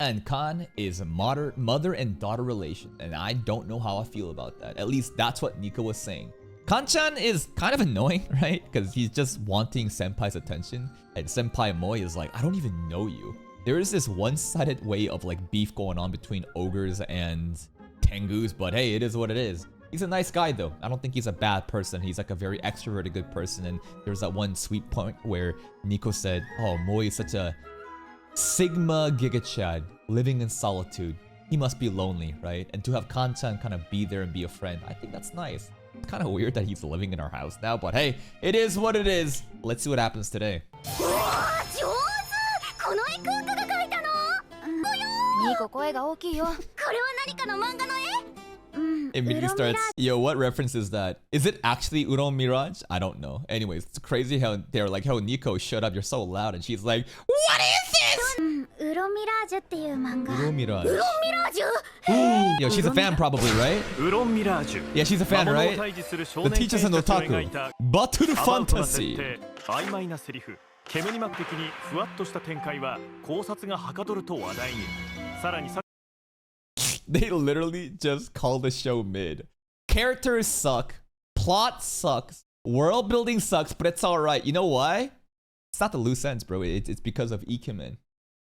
And Kan is a mother and daughter relation, and I don't know how I feel about that. At least that's what Nico was saying. Kan-chan is kind of annoying, right? Because he's just wanting Senpai's attention, and Senpai Moi is like, I don't even know you. There is this one-sided way of like beef going on between ogres and tengus, but hey, it is what it is. He's a nice guy though. I don't think he's a bad person. He's like a very extroverted good person, and there's that one sweet point where Nico said, oh, Moi is such a Sigma Giga Chad living in solitude. He must be lonely, right? And to have Kan-chan kind of be there and be a friend, I think that's nice. It's kind of weird that he's living in our house now, but hey, it is what it is. Let's see what happens today. Immediately starts, yo, what reference is that? Is it actually Udon Mirage? I don't know. Anyways, it's crazy how they're like, oh, Nico, shut up, you're so loud. And she's like, what is this? Udon Mirage. Yo, she's a fan probably, right? Yeah, she's a fan, right? The teacher's an otaku. Battle Fantasy. They literally just call the show mid. Characters suck, plot sucks, world building sucks, but it's alright. You know why? It's not the loose ends, bro. It's because of Ikemen.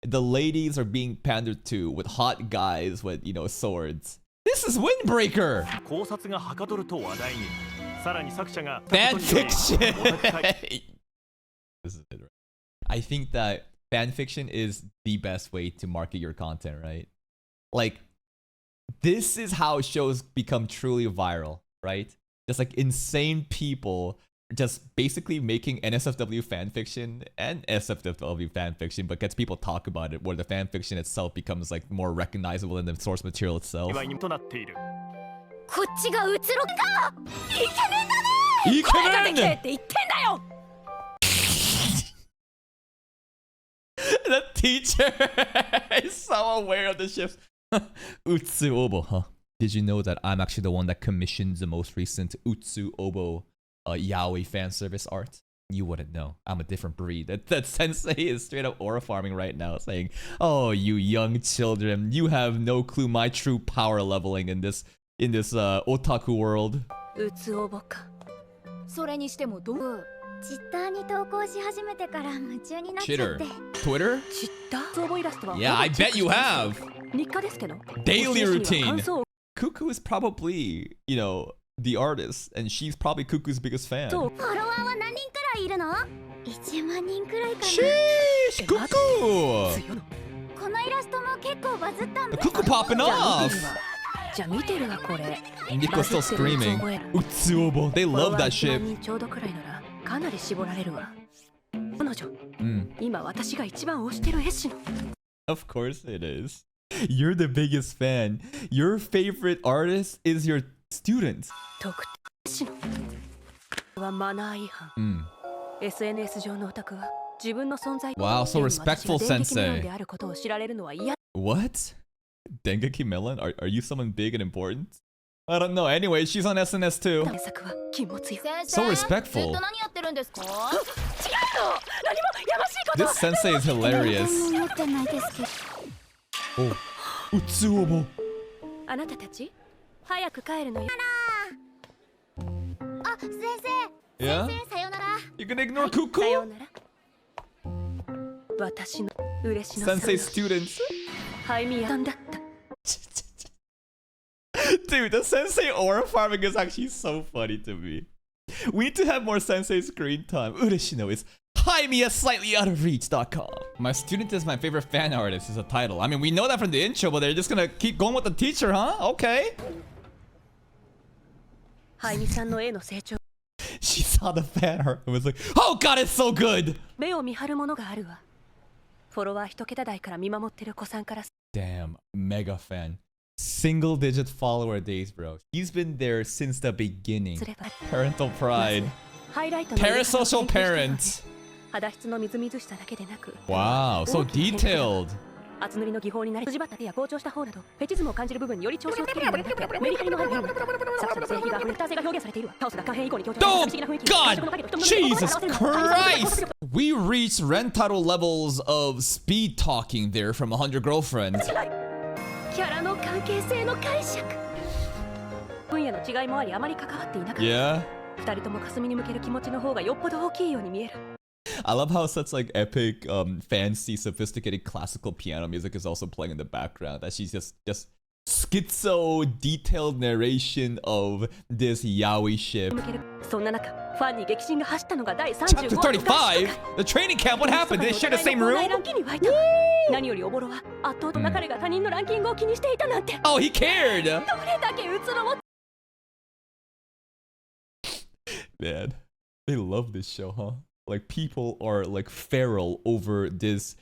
The ladies are being pandered to with hot guys with, you know, swords. This is Windbreaker! Fanfiction! This is it, right? I think that fanfiction is the best way to market your content, right? Like, this is how shows become truly viral, right? Just like insane people just basically making NSFW fanfiction and SFW fanfiction, but gets people talk about it, where the fanfiction itself becomes like more recognizable than the source material itself. The teacher is so aware of the shifts. Utsu Obo, huh? Did you know that I'm actually the one that commissioned the most recent Utsu Obo yaoi fan service art? You wouldn't know. I'm a different breed. That Sensei is straight up aura farming right now, saying, oh, you young children, you have no clue my true power leveling in this otaku world. Utsu Obo ka. Chitter. Twitter? Yeah, I bet you have. Daily routine. Cuckoo is probably, you know, the artist, and she's probably Cuckoo's biggest fan. Sheesh, Cuckoo! Cuckoo popping off! Nico's still screaming. Utsuobo. They love that shit. Of course it is. You're the biggest fan. Your favorite artist is your student. Wow, so respectful, Sensei. What? Dengeki Melon? Are you someone big and important? I don't know. Anyway, she's on SNS too. So respectful. This Sensei is hilarious. Oh, Utsuobo. Yeah? You can ignore Cuckoo? Sensei students. Dude, the Sensei aura farming is actually so funny to me. We need to have more Sensei screen time. Ureshino is HiMia_slightly_out_of_reach.com. My student is my favorite fan artist is a title. I mean, we know that from the intro, but they're just gonna keep going with the teacher, huh? Okay. She saw the fan art and was like, oh god, it's so good! Damn, mega fan. Single digit follower days, bro. He's been there since the beginning. Parental pride. Parasocial parent. Wow, so detailed. Oh God! Jesus Christ! We reached Rentaro levels of speed talking there from 100 Girlfriends. キャラの関係性の解釈分野の違いもありあまり関わっていなかった Yeah. 二人とも霞に向ける気持ちの方がよっぽど大きいように見える I love how such like epic, fancy, sophisticated classical piano music is also playing in the background. That she's just schizo detailed narration of this yaoi ship. そんな中ファンに激震が走ったのが第 Chapter 35? The training camp? What happened? Did they share the same room? 何よりおぼろは圧倒的な彼が他人のランキングを気にしていたなんて Oh, he cared! どれだけうつろも Man, they love this show, huh? Like, people are like feral over this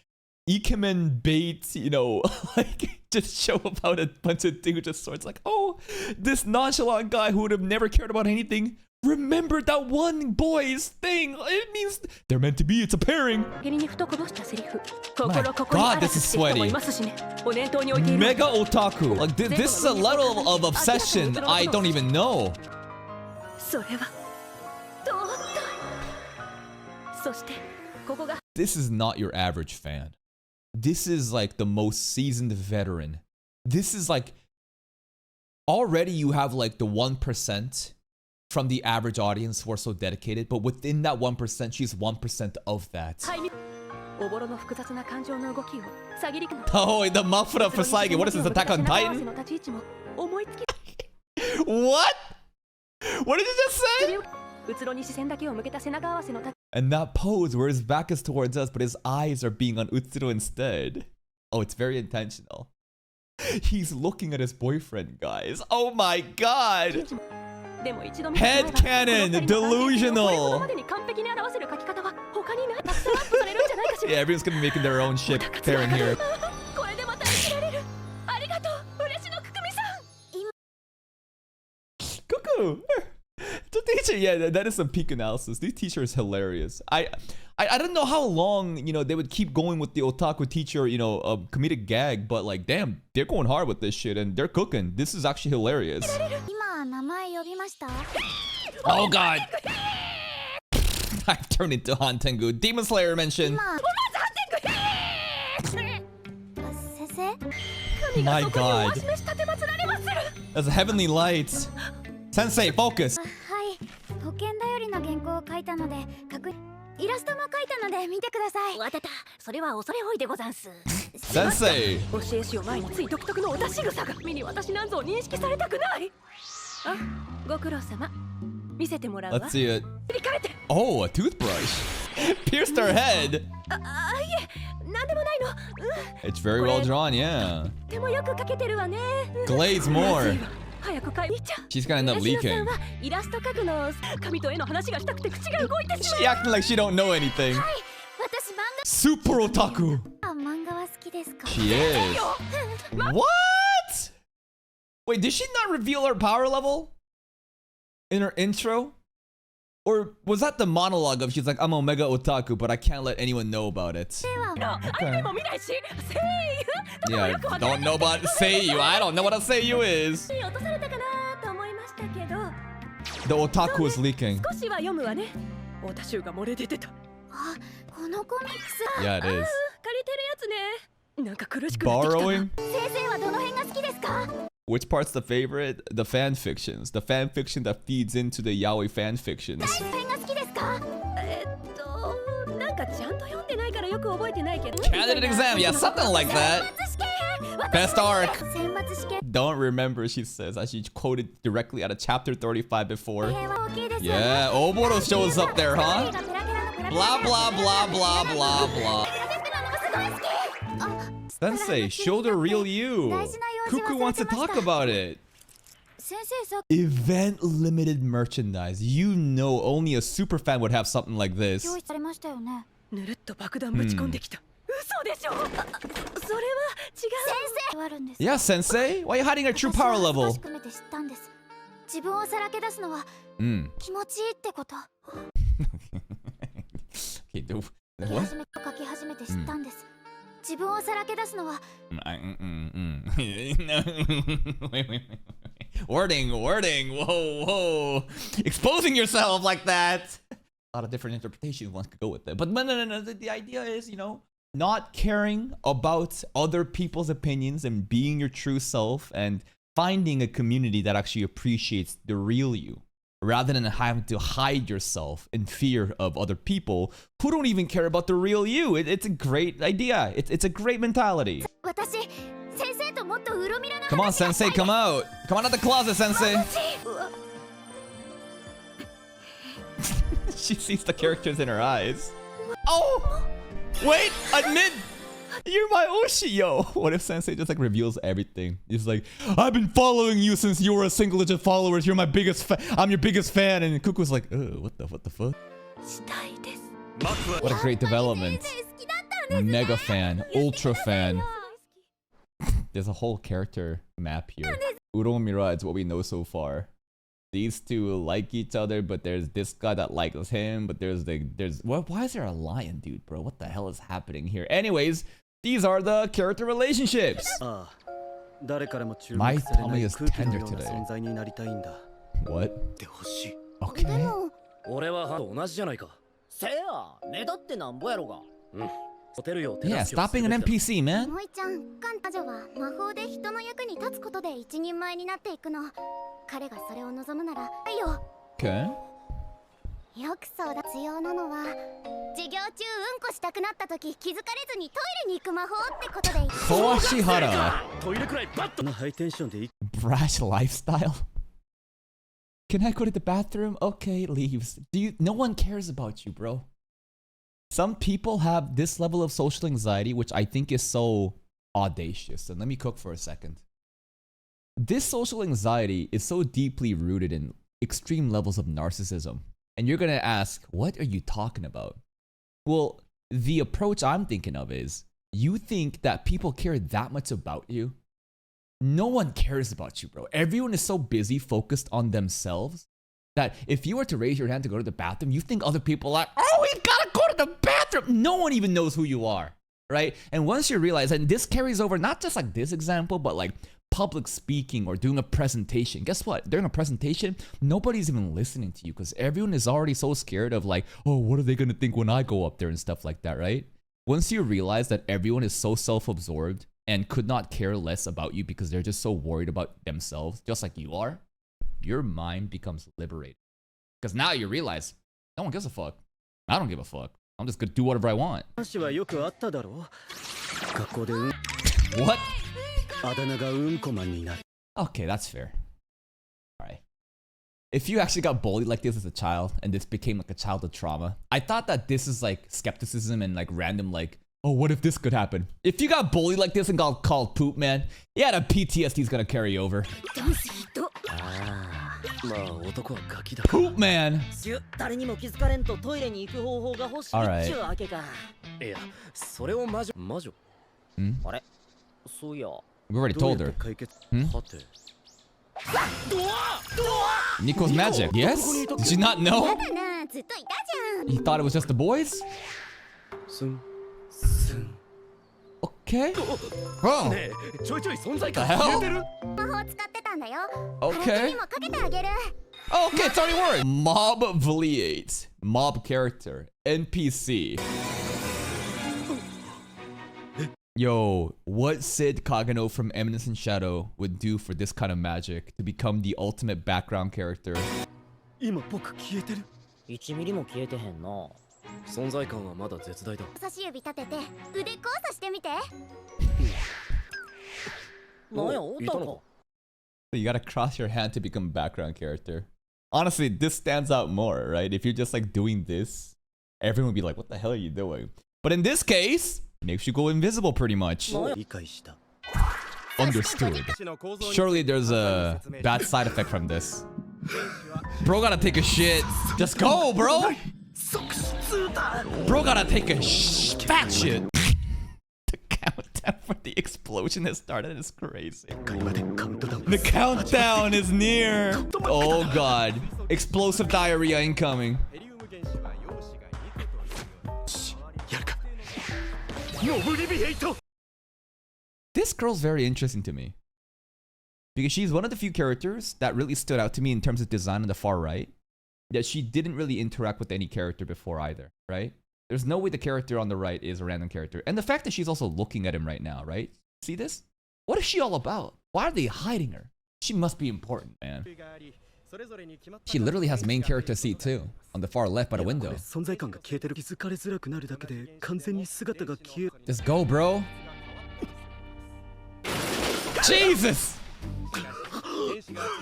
Ikemen bait, you know, like just show about a bunch of dudes just sorts like, oh, this nonchalant guy who would have never cared about anything remembered that one boy's thing. It means they're meant to be. It's a pairing. My God, this is sweaty. Mega otaku. Like this is a level of obsession I don't even know. This is not your average fan. This is like the most seasoned veteran. This is like already you have like the 1% from the average audience who are so dedicated, but within that 1%, she's 1% of that. Oh, the Mafra for Saige. What is this, Attack on Titan? What? What did you just say? And that pose where his back is towards us, but his eyes are being on Utsuro instead. Oh, it's very intentional. He's looking at his boyfriend, guys. Oh my God. Headcanon, delusional. Yeah, everyone's gonna be making their own ship pairing here. Cuckoo. The teacher, yeah, that is some peak analysis. This teacher is hilarious. I don't know how long, you know, they would keep going with the otaku teacher, you know, comedic gag, but like, damn, they're going hard with this shit and they're cooking. This is actually hilarious. Oh God. I turned into Hantengu. Demon Slayer mention. My God. That's heavenly lights. Sensei, focus. Sensei. Let's see it. Oh, a toothbrush. Pierced her head. It's very well drawn, yeah. Glaze more. She's gonna end up leaking. She acting like she don't know anything. Super otaku. She is. What? Wait, did she not reveal her power level in her intro? Or was that the monologue of she's like, I'm Omega Otaku, but I can't let anyone know about it? Okay. Yeah, don't know about Seiyu. I don't know what a Seiyu is. The otaku is leaking. Yeah, it is. Borrowing? Which part's the favorite? The fan fictions. The fan fiction that feeds into the yaoi fan fictions. Candidate exam, yeah, something like that. Best arc. Don't remember, she says, as she quoted directly out of chapter 35 before. Yeah, Oboro shows up there, huh? Blah, blah, blah, blah, blah, blah. Sensei, show the real you. Cuckoo wants to talk about it. Event limited merchandise. You know only a super fan would have something like this. Yeah, Sensei? Why are you hiding our true power level? Okay, dude. What? Wording. Whoa. Exposing yourself like that. A lot of different interpretations one could go with it. But no. The idea is, you know, not caring about other people's opinions and being your true self and finding a community that actually appreciates the real you, rather than having to hide yourself in fear of other people who don't even care about the real you. It's a great idea. It's a great mentality. Come on, Sensei, come out. Come on out the closet, Sensei. She sees the characters in her eyes. Oh! Wait! Admit! You're my Oshi, yo! What if Sensei just like reveals everything? He's like, I've been following you since you were a single digit followers. You're my biggest fan. I'm your biggest fan. And Kuku's like, what the fuck? What a great development. Mega fan. Ultra fan. There's a whole character map here. Uromira is what we know so far. These two like each other, but there's this guy that likes him, but there's why is there a lion, dude, bro? What the hell is happening here? Anyways, these are the character relationships. My tummy is tender today. What? Okay. Yeah, stop being an NPC, man. Okay. Brash lifestyle. Can I go to the bathroom? Okay, leaves. No one cares about you, bro. Some people have this level of social anxiety, which I think is so audacious. And let me cook for a second. This social anxiety is so deeply rooted in extreme levels of narcissism. And you're gonna ask, what are you talking about? Well, the approach I'm thinking of is, you think that people care that much about you? No one cares about you, bro. Everyone is so busy focused on themselves that if you were to raise your hand to go to the bathroom, you think other people are like, oh, we gotta go to the bathroom. No one even knows who you are, right? And once you realize, and this carries over not just like this example, but like public speaking or doing a presentation. Guess what? During a presentation, nobody's even listening to you because everyone is already so scared of like, oh, what are they gonna think when I go up there and stuff like that, right? Once you realize that everyone is so self-absorbed and could not care less about you because they're just so worried about themselves, just like you are, your mind becomes liberated. Because now you realize, no one gives a fuck. I don't give a fuck. I'm just gonna do whatever I want. What? Okay, that's fair. Alright. If you actually got bullied like this as a child, and this became like a childhood trauma, I thought that this is like skepticism and like random like, oh, what if this could happen? If you got bullied like this and got called poop, man, yeah, the PTSD is gonna carry over. Poop man. Alright. We already told her. Nico's magic. Yes? Did you not know? You thought it was just the boys? Okay. Oh. The hell? Okay. Okay, it's already worked. Mob Vliate. Mob character. NPC. Yo, what Sid Kagano from Eminence in Shadow would do for this kind of magic to become the ultimate background character. So you gotta cross your hand to become background character. Honestly, this stands out more, right? If you're just like doing this, everyone would be like, what the hell are you doing? But in this case, makes you go invisible pretty much. Understood. Surely there's a bad side effect from this. Bro gotta take a shit. Just go, bro! Bro gotta take a fat shit. The countdown for the explosion has started. It's crazy. The countdown is near. Oh god. Explosive diarrhea incoming. This girl's very interesting to me. Because she's one of the few characters that really stood out to me in terms of design on the far right. that she didn't really interact with any character before either, right? There's no way the character on the right is a random character. And the fact that she's also looking at him right now, right? See this? What is she all about? Why are they hiding her? She must be important, man. She literally has main character seat too, on the far left by the window. Just go, bro. Jesus!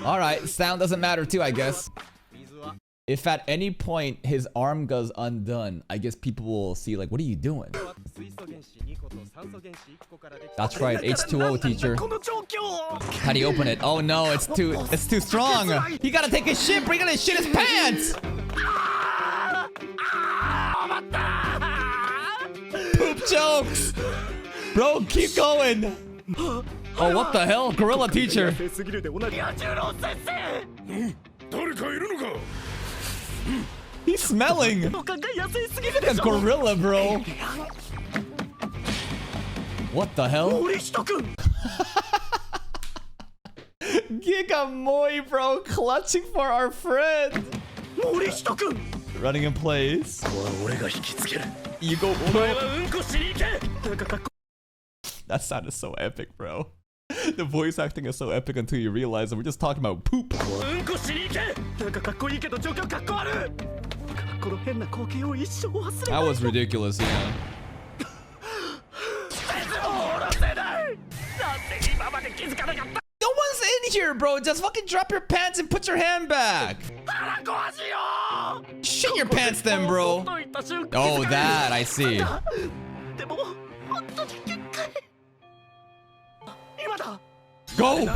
Alright, sound doesn't matter too, I guess. If at any point his arm goes undone, I guess people will see like, what are you doing? That's right, H2O teacher. How do you open it? Oh no, it's too strong. He gotta take his shit, bring it and shit his pants. Poop jokes. Bro, keep going. Oh, what the hell? Gorilla teacher. He's smelling. He's like a gorilla, bro. What the hell? Giga Moi, bro, clutching for our friend. Running in place. You go. That sounded so epic, bro. The voice acting is so epic until you realize that we're just talking about poop. That was ridiculous, yeah. No one's in here, bro. Just fucking drop your pants and put your hand back. Shit your pants then, bro. Oh, that, I see. Go!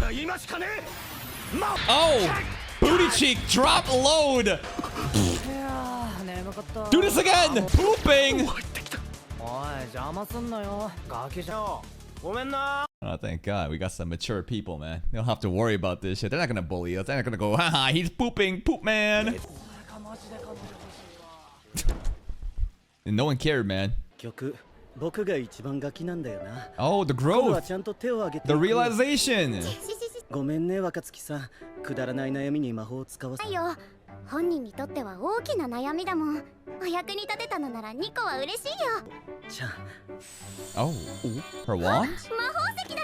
Oh! Booty cheek, drop load! Do this again! Pooping! Oh, thank God. We got some mature people, man. They don't have to worry about this shit. They're not gonna bully us. They're not gonna go, haha, he's pooping, poop man! And no one cared, man. Oh, the growth! The realization! ごめんね若月さんくだらない悩みに魔法を使わせよ本人にとっては大きな悩みだもんお役に立てたのならニコは嬉しいよじゃあ Oh, her wand? 魔法石だよ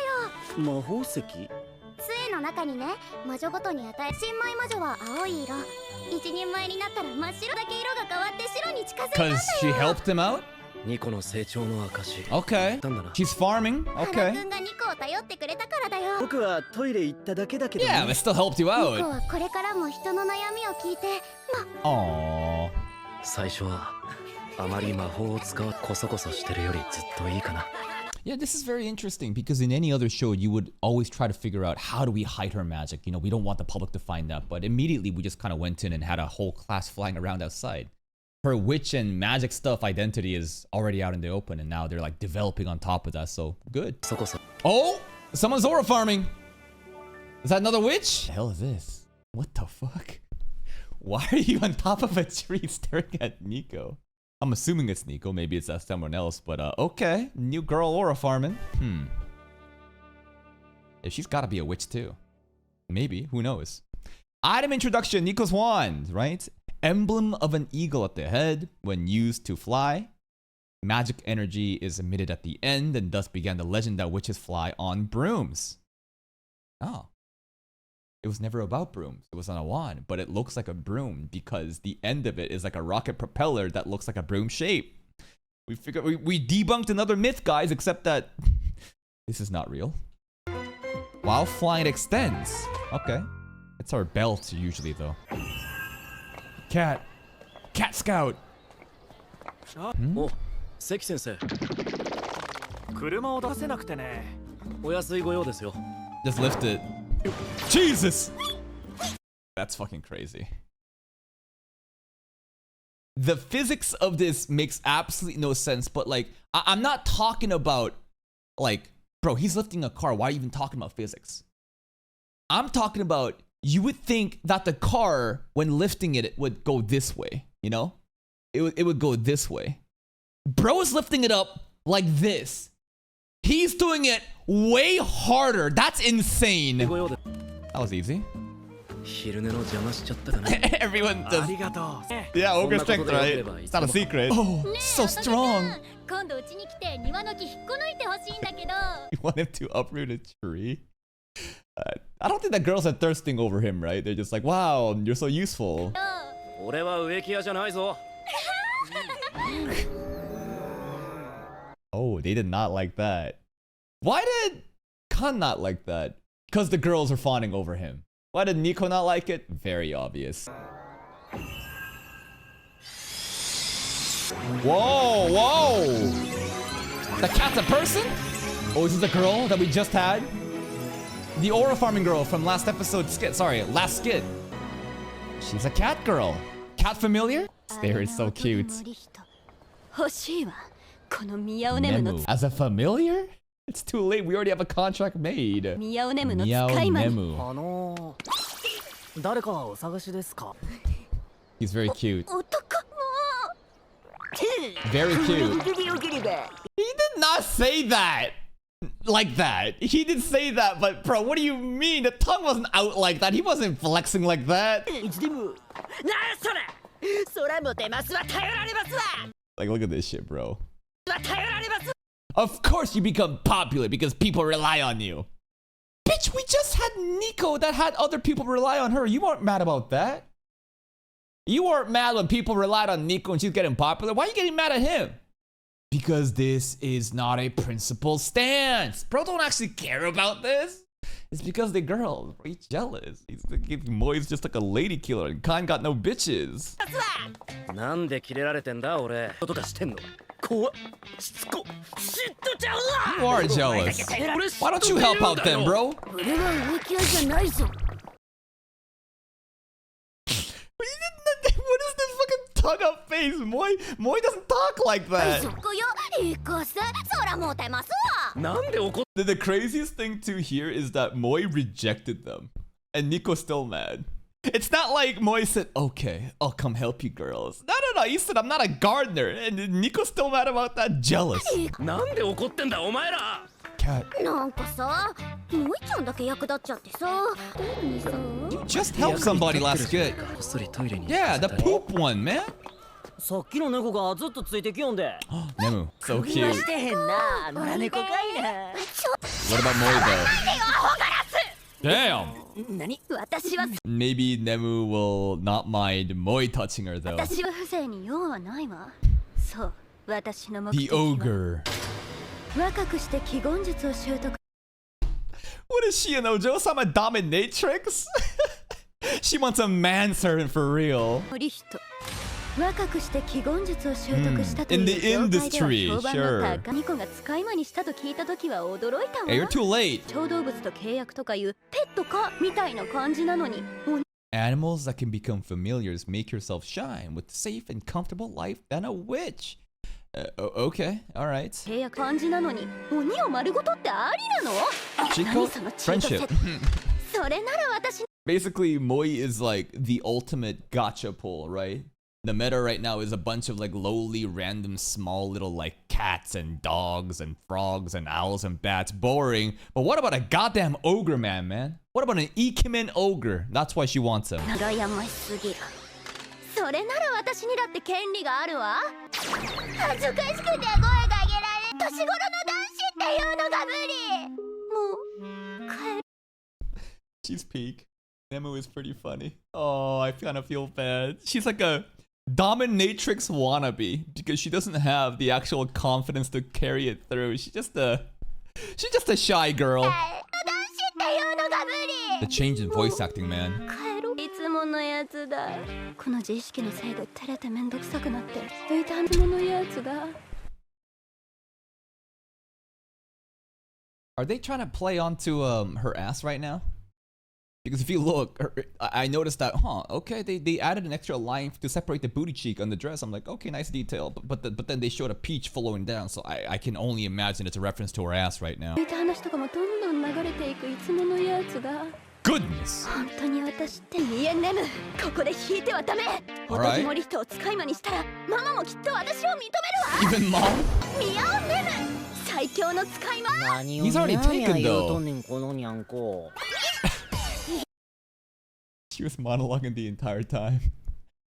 魔法石杖の中にね魔女ごとに与え新米魔女は青い色一人前になったら真っ白だけ色が変わって白に近づいたんだよ Cause she helped him out? ニコの成長の証 Okay, she's farming, okay 君がニコを頼ってくれたからだよ僕はトイレ行っただけだけど Yeah, but still helped you out ニコはこれからも人の悩みを聞いてAww 最初はあまり魔法を使うコソコソしてるよりずっといいかな Yeah, this is very interesting because in any other show, you would always try to figure out how do we hide her magic. You know, we don't want the public to find that, but immediately we just kind of went in and had a whole class flying around outside. Her witch and magic stuff identity is already out in the open, and now they're like developing on top of that, so good. Oh, someone's Zora farming. Is that another witch? What the hell is this? What the fuck? Why are you on top of a tree staring at Nico? I'm assuming it's Nico, maybe it's someone else, but okay. New girl Aura farming. Yeah, she's gotta be a witch too. Maybe, who knows? Item introduction, Nico's wand, right? Emblem of an eagle at the head when used to fly. Magic energy is emitted at the end, and thus began the legend that witches fly on brooms. Oh. It was never about brooms. It was on a wand, but it looks like a broom because the end of it is like a rocket propeller that looks like a broom shape. We figured we debunked another myth, guys, except that this is not real. While flying extends. Okay. It's our belt usually though. Cat Scout. Oh, Seki Sensei. Just lift it. Jesus! That's fucking crazy. The physics of this makes absolutely no sense, but like, I'm not talking about, like, bro, he's lifting a car. Why are you even talking about physics? I'm talking about, you would think that the car, when lifting it, it would go this way, you know? It would go this way. Bro is lifting it up like this. He's doing it way harder. That's insane. That was easy. Everyone does. Yeah, ogre strength, right? It's not a secret. Oh, so strong. 今度うちに来て庭の木引っこ抜いてほしいんだけど。 You want him to uproot a tree? I don't think that girls are thirsting over him, right? They're just like, wow, you're so useful. 俺は植木屋じゃないぞ。Oh, they did not like that. Why did Kan not like that? Because the girls are fawning over him. Why did Nico not like it? Very obvious. Whoa, whoa! The cat's a person? Oh, is this the girl that we just had? The aura farming girl from last episode skit. Sorry, last skit. She's a cat girl. Cat familiar? There is so cute. 欲しいわこのミヤオネムの Nemu. As a familiar? It's too late. We already have a contract made. ミヤオネムの Meow 使い魔に Nemu. 誰かお探しですか。 He's very cute. 男も Very cute. He did not say that like that. He did say that, but bro, what do you mean? The tongue wasn't out like that. He wasn't flexing like that. なあそれ。そらモテますわ頼られますわ。 Like, look at this shit, bro. 頼られます。 Of course you become popular because people rely on you. Bitch, we just had Nico that had other people rely on her. You weren't mad about that. You weren't mad when people relied on Nico and she's getting popular. Why are you getting mad at him? Because this is not a principled stance. Bro don't actually care about this. It's because the girls. Bro, he's jealous. Moi's just like a lady killer and Khan got no bitches. なんでキレられてんだ俺。とかしてんの。怖っ。しつこ。嫉妬ちゃうわ。 You are jealous. Why don't you help out then, bro? 俺は植木屋じゃないぞ。 What is this fucking tongue up face? Moi doesn't talk like that. そこよ、行こうせ、そらモテますわ。なんで怒っ The craziest thing to hear is that Moi rejected them. And Nico's still mad. It's not like Moi said, okay, I'll come help you girls. No. He said, I'm not a gardener. And Nico's still mad about that. Jealous. なんで怒ってんだお前ら。 Cat. なんかさ、もういちゃんだけ役立っちゃってさ。何さ。 You just helped somebody last skit. こっそりトイレに。 Yeah, the poop one, man. さっきの猫がずっとついてきよんで。 Nemu, so cute. してへんな。野良猫かいな。 What about Moi though? Damn. 何？私は Maybe Nemu will not mind Moi touching her though. 私は風情に用はないわそう私の目 The 的は ogre. 若くして奇言術を習得 What is she, an Ojo-sama dominatrix? She wants a manservant for real. リヒト若くして奇言術を習得したという In the 業界では industry, 評判の高ニコが使い魔にしたと聞いたときは驚いたわ Hey, you're too late. 小動物と契約とかいうペットかみたいな感じなのに Animals that can become familiars make yourself shine with safe and comfortable life than a witch. Okay, alright. 契約感じなのに鬼を丸ごとってありなの Chico, 何そのチートセ friendship. それなら私 Basically, Moi is like the ultimate gacha pull, right? The meta right now is a bunch of like lowly, random, small little like cats and dogs and frogs and owls and bats. Boring. But what about a goddamn ogre man? What about an Ikemen ogre? That's why she wants him. 羨ましすぎるそれなら私にだって権利があるわ恥ずかしくて声が上げられ年頃の男子っていうのが無理もう帰る She's peak. Nemu is pretty funny. Oh, I kind of feel bad. She's like a dominatrix wannabe because she doesn't have the actual confidence to carry it through. She's just a shy girl. 男子っていうのが無理 The change in voice acting, man. 帰ろいつものやつだこの自意識のせいで照れてめんどくさくなっていたいつものやつだ Are they trying to play onto her ass right now? Because if you look, I noticed that, okay, they added an extra line to separate the booty cheek on the dress. I'm like, okay, nice detail. But then they showed a peach flowing down, so I can only imagine it's a reference to her ass right now. いた話とかもどんどん流れていくいつものやつだ Goodness! 本当に私ってミエネムここで引いてはダメ Alright. 男もリヒトを使い魔にしたらママもきっと私を認めるわ Even mom? ミヤオネム最強の使い魔 何を He's already ニャーニャー taken, 言う though. とんねんこのにゃんこ。She was monologuing the entire time.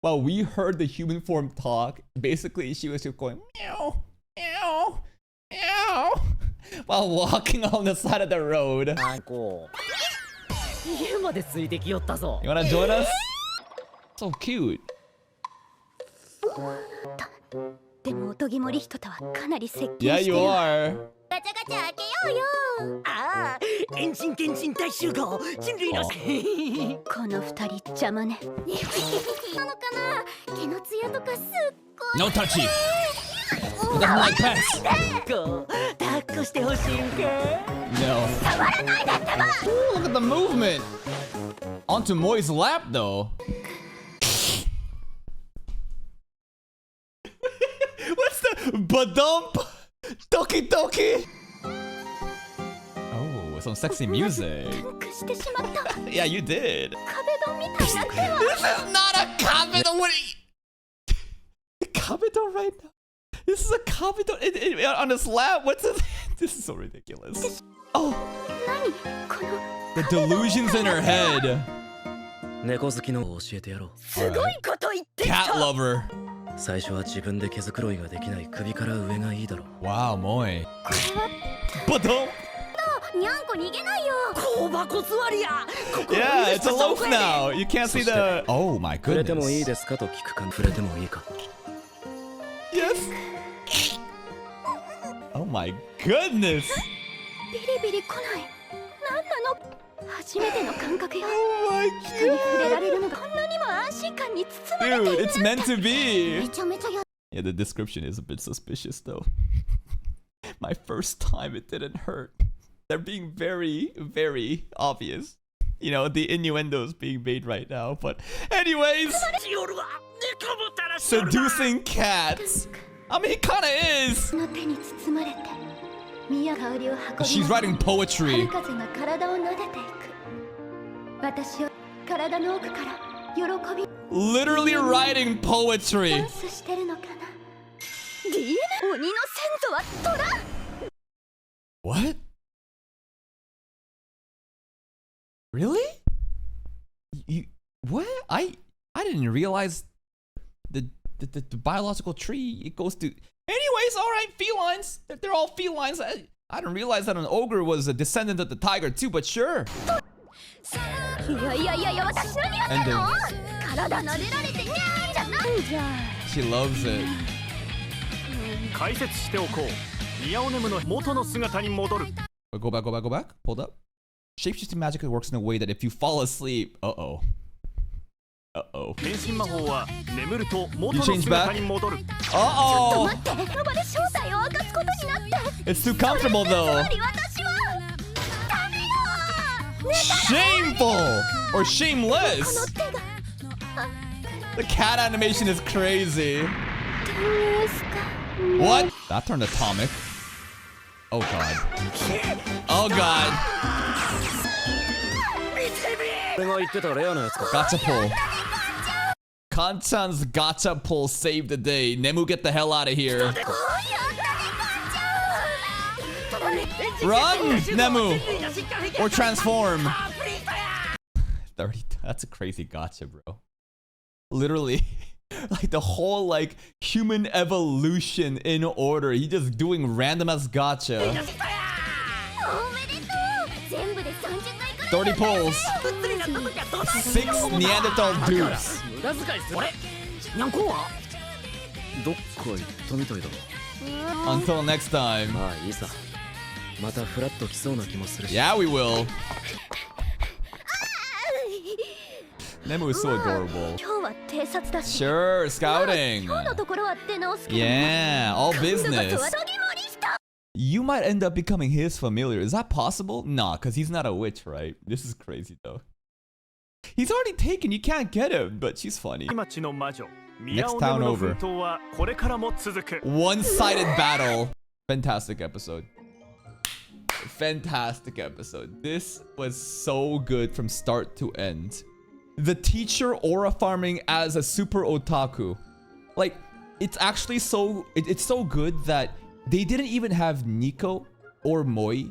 While we heard the human form talk, basically she was just going meow, meow, meow, while walking on the side of the road. You wanna join us? So cute. でもおとぎ森人とはかなり接近 Yeah, して you る are. ガチャガチャ開けようよああ、エンジン検診大集合人類のこの二人邪魔ねなのかな毛のツヤとかすっごい No touchy. He doesn't like pets. こう抱っこしてほしいんか No. Ooh, look at the movement. Onto Moi's lap, though. What's the badump? Doki doki. Oh, some sexy music. くしてしまった Yeah, you did. 壁ドンみたいになっては This is not a kabuto. What are you? Kabuto right now. This is a kabuto on his lap. What's this? This is so ridiculous. Oh, 何この the delusions in her head. 猫好きのを教えてやろう。すごいこと言ってき Cat た lover. 最初は自分で毛づくろいができない首から上がいいだろう。 Wow, Moi. これは Badump. にゃんこ逃げないよ香箱座りや Yeah, it's a loaf now. You can't see the. Oh my 触れてもいい goodness. ですかと聞くか。触れてもいいか。 Yes. Oh my goodness. ビリビリ来ない何なの初めての感覚よ Oh my 人に触れら god. れるのがこんなにも安心感に包まれてい Dude, る it's meant to be. めちゃめちゃや Yeah, the description is a bit suspicious though. My first time, it didn't hurt. They're being very, very obvious. You know, the innuendos being made right now. But anyways, 夜は猫もたらしよるな seducing cats. I mean, he kinda is. の手に包まれて宮香りを運び She's な writing 春 poetry. 風が体を撫でていく私を体の奥から喜び Literally writing ダ poetry. ンスしてるのかな DNA 鬼の先祖は虎 What? Really? You what? I didn't realize the biological tree it goes to. Anyways, all right, felines. They're all felines. I didn't realize that an ogre was a descendant of the tiger too, but sure. いやいやいやいや私何やってんの Ending. 体撫でられてにゃーんじゃないじゃん She loves it. 解説しておこう。ミヤオネムの元の姿に戻る。 Go back, go back, go back. Hold up. Shapeshifting magic works in a way that if you fall asleep, uh-oh. Uh-oh. 変身魔法は眠ると元 You の change 姿 back? に戻る。 Uh-oh. 待ってその場で正体を明かすことになって It's too comfortable つ though. まり私はダメよ Shameful or この shameless. 手が The cat animation is crazy. どうですか What? That turned atomic. Oh god. Oh god. 俺が言ってたレアなやつか。 Gacha pull. Kanchan's gacha pull saved the day. Nemu, get the hell out of here. Run, Nemu! Or transform. 30. That's a crazy gacha, bro. Literally. Like the whole like human evolution in order. He just doing random ass gacha. おめでとう全部で30回くらい 30 pulls. 6 Neanderthal dupes. 無駄遣いする。あれにゃんこはどっか行ったみたいだ。 Until next time. まあいいさ。またフラッと来そうな気もするし。 Yeah, we will. Nemu is so adorable. 今日は偵察だし Sure, scouting. 今日のところは出直すけど Yeah, all 今度こ business. そはどぎもりした You might end up becoming his familiar. Is that possible? Nah, because he's not a witch, right? This is crazy, though. He's already taken. You can't get him, but she's funny. 町の魔女。ミヤ Next オ town ネムの over. 奮闘はこれからも続く。 One-sided battle. Fantastic episode. Fantastic episode. This was so good from start to end. The teacher aura farming as a super otaku. Like, it's actually so... It's so good that they didn't even have Nico or Moi,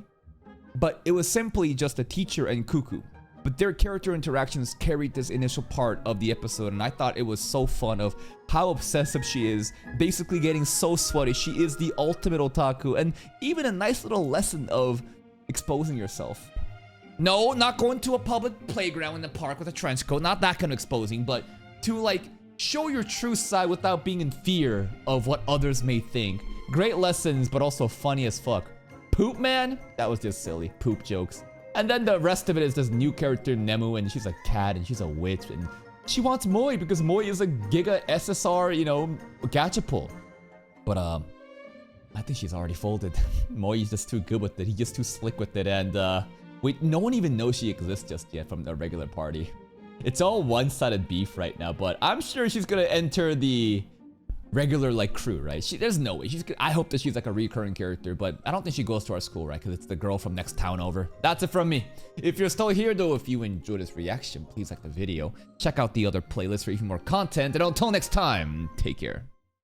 but it was simply just a teacher and Cuckoo. but their character interactions carried this initial part of the episode, and I thought it was so fun of how obsessive she is, basically getting so sweaty. She is the ultimate otaku, and even a nice little lesson of exposing yourself. No, not going to a public playground in the park with a trench coat, not that kind of exposing, but to like show your true side without being in fear of what others may think. Great lessons, but also funny as fuck. Poop Man? That was just silly. Poop jokes. And then the rest of it is this new character, Nemu, and she's a cat, and she's a witch, and she wants Moi because Moi is a Giga SSR, you know, gachapon. But, I think she's already folded. Moi is just too good with it. He's just too slick with it, and, wait, no one even knows she exists just yet from the regular party. It's all one-sided beef right now, but I'm sure she's gonna enter the regular like crew, right? There's no way. I hope that she's like a recurring character, but I don't think she goes to our school, right? Because it's the girl from next town over. That's it from me. If you're still here though, if you enjoyed this reaction, please like the video. Check out the other playlist for even more content, and until next time, take care.